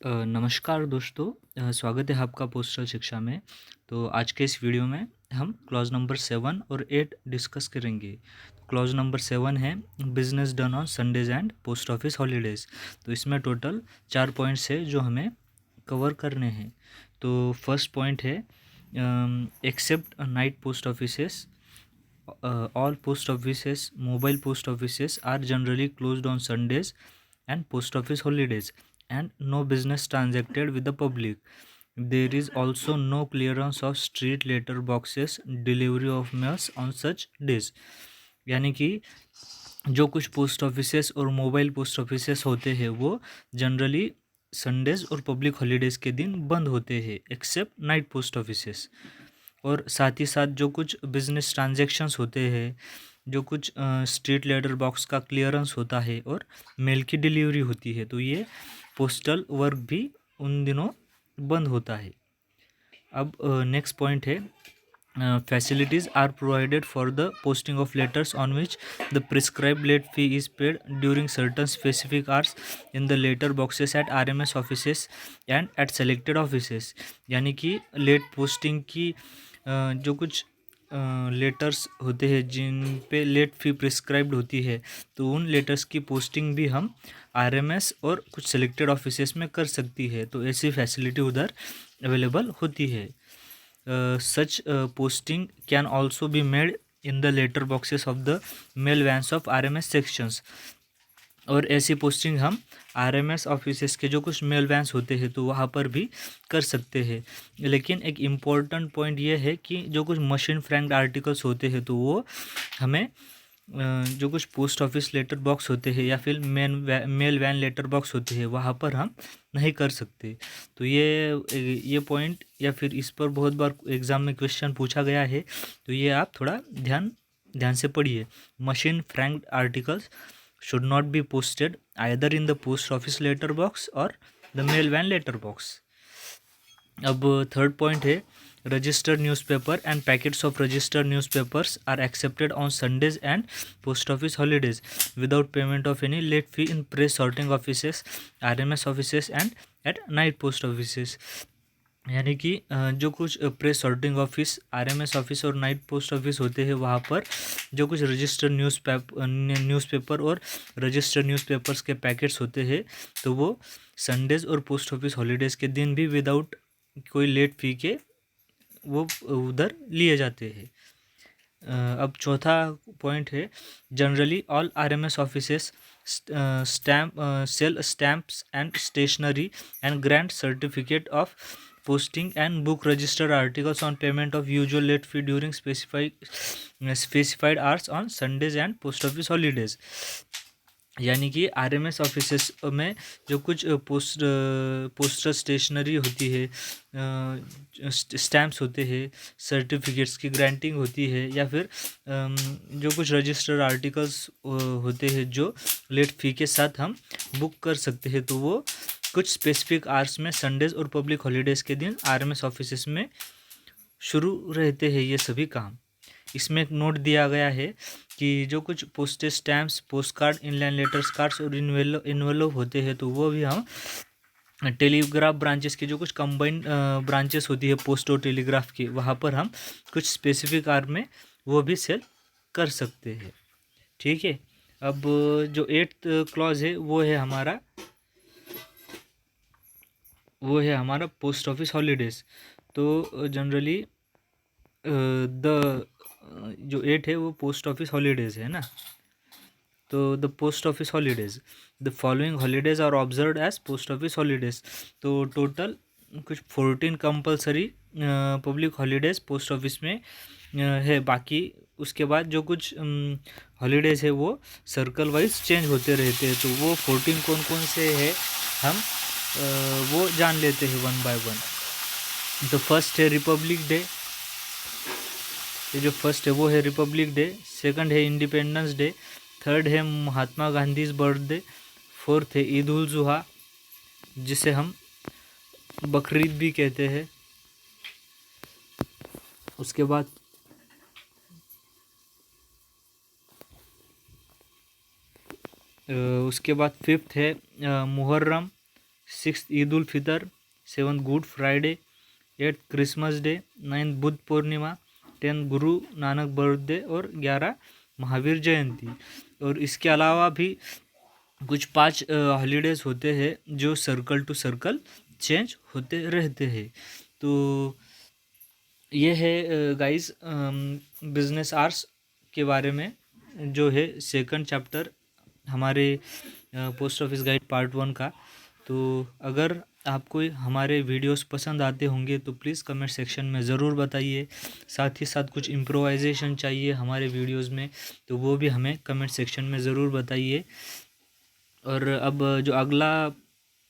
नमस्कार दोस्तों। स्वागत है आपका पोस्टल शिक्षा में। तो आज के इस वीडियो में हम क्लॉज नंबर 7 और 8 डिस्कस करेंगे। क्लॉज नंबर 7 है business done on Sundays and post office holidays. तो इसमें टोटल 4 पॉइंट्स है जो हमें कवर करने हैं। तो फर्स्ट पॉइंट है except night post offices, all post offices, mobile post offices are generally closed on Sundays and post office holidays, and no business transacted with the public. There is also no clearance of street letter boxes, delivery of mails on such days. यानी कि जो कुछ post offices और mobile post offices होते हैं वो generally Sundays और public holidays के दिन बंद होते हैं, एक्सेप्ट नाइट पोस्ट ऑफिसेस। और साथ ही साथ जो कुछ बिजनेस ट्रांजैक्शंस होते हैं, जो कुछ स्ट्रीट लेटर बॉक्स का क्लियरेंस होता है और मेल की डिलीवरी होती है, तो ये पोस्टल वर्क भी उन दिनों बंद होता है। अब नेक्स्ट पॉइंट है facilities are provided for the posting of letters on which the prescribed late fee is paid during certain specific hours in the letter boxes at RMS offices and at selected offices। यानी कि late posting की जो कुछ letters होते हैं जिन पे late fee prescribed होती है, तो उन लेटर्स की पोस्टिंग भी हम आरएमएस और कुछ सेलेक्टेड ऑफिसेस में कर सकती है। तो ऐसी फैसिलिटी उधर अवेलेबल होती है। Such posting can also be made in the letter boxes of the mail vans of RMS sections। और ऐसी पोस्टिंग हम आरएमएस ऑफिसेस के जो कुछ मेल वैन्स होते हैं तो वहाँ पर भी कर सकते हैं। लेकिन एक इम्पॉर्टेंट पॉइंट ये है कि जो कुछ मशीन फ्रैंक्ड आर्टिकल्स होते हैं तो वो हमें जो कुछ पोस्ट ऑफिस लेटर बॉक्स होते हैं या फिर मेल वैन लेटर बॉक्स होते हैं वहाँ पर हम नहीं कर सकते। तो ये पॉइंट या फिर इस पर बहुत बार एग्ज़ाम में क्वेश्चन पूछा गया है, तो ये आप थोड़ा ध्यान से पढ़िए। Machine franked articles should not be posted either in the post office letter box or the mail van letter box। अब थर्ड पॉइंट है registered newspaper and packets of registered newspapers are accepted on Sundays and post office holidays without payment of any late fee in press sorting offices, RMS offices and at night post offices. यानी कि जो कुछ press sorting office, RMS office और night post office होते हैं वहाँ पर जो कुछ रजिस्टर्ड न्यूज़पेपर और रजिस्टर्ड न्यूज़पेपर्स के पैकेट्स होते हैं तो वो संडेज़ और पोस्ट ऑफिस हॉलीडेज़ के दिन भी विदाउट कोई लेट फी के वो उधर लिए जाते हैं। अब चौथा पॉइंट है generally all RMS offices sell stamps and stationery and grant certificate of posting and book registered articles on payment of usual late fee during specified hours on Sundays and post office holidays। यानी कि RMS offices में जो कुछ poster stationery होती है, stamps होते हैं, certificates की ग्रांटिंग होती है या फिर जो कुछ रजिस्टर्ड आर्टिकल्स होते हैं जो लेट फी के साथ हम बुक कर सकते हैं, तो वो कुछ स्पेसिफिक आवर्स में संडेज और पब्लिक हॉलीडेज़ के दिन आरएमएस ऑफिसेस में शुरू रहते हैं ये सभी काम। इसमें एक नोट दिया गया है कि जो कुछ postage stamps, post card, inline letters cards और इन्वेलोप होते हैं तो वो भी हम टेलीग्राफ ब्रांचेस की जो कुछ कंबाइंड ब्रांचेस होती है पोस्ट और टेलीग्राफ की, वहाँ पर हम कुछ स्पेसिफिक आवर में वो भी सेल कर सकते हैं। ठीक है। अब जो 8th क्लॉज है वो है हमारा पोस्ट ऑफिस हॉलीडेज़। तो जनरली जो 8 है वो पोस्ट ऑफिस हॉलीडेज़ है ना। तो the post office holidays, the following holidays are observed as post office holidays. तो टोटल कुछ 14 compulsory public holidays post office में है। बाकी उसके बाद जो कुछ हॉलीडेज़ है वो सर्कल वाइज चेंज होते रहते हैं। तो वो 14 कौन कौन से है हम वो जान लेते हैं वन बाय वन। तो फर्स्ट है रिपब्लिक डे, ये जो फर्स्ट है वो है रिपब्लिक डे। सेकंड है इंडिपेंडेंस डे। थर्ड है महात्मा गांधी बर्थडे। फोर्थ है ईद उल जुहा जिसे हम बकरीद भी कहते हैं। उसके बाद फिफ्थ है Muharram. 6th Eid ul Fitr, 7th Good Friday, 8th Christmas Day, 9th Buddha Purnima, 10th Guru Nanak birthday और 11 महावीर जयंती। और इसके अलावा भी कुछ 5 हॉलीडेज़ होते हैं जो सर्कल टू सर्कल चेंज होते रहते हैं। तो ये है गाइस बिजनेस आवर्स के बारे में जो है सेकंड चैप्टर हमारे पोस्ट ऑफिस गाइड पार्ट 1 का। तो अगर आपको हमारे वीडियोस पसंद आते होंगे तो प्लीज़ कमेंट सेक्शन में ज़रूर बताइए। साथ ही साथ कुछ इम्प्रोवाइजेशन चाहिए हमारे वीडियोस में तो वो भी हमें कमेंट सेक्शन में ज़रूर बताइए। और अब जो अगला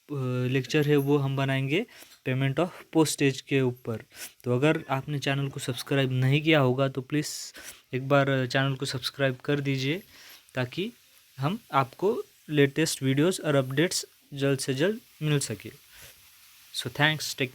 लेक्चर है वो हम बनाएंगे पेमेंट ऑफ पोस्टेज के ऊपर। तो अगर आपने चैनल को सब्सक्राइब नहीं किया होगा तो प्लीज़ एक बार चैनल को सब्सक्राइब कर दीजिए ताकि हम आपको लेटेस्ट वीडियोस और अपडेट्स जल्द से जल्द मिल सके। So thanks, take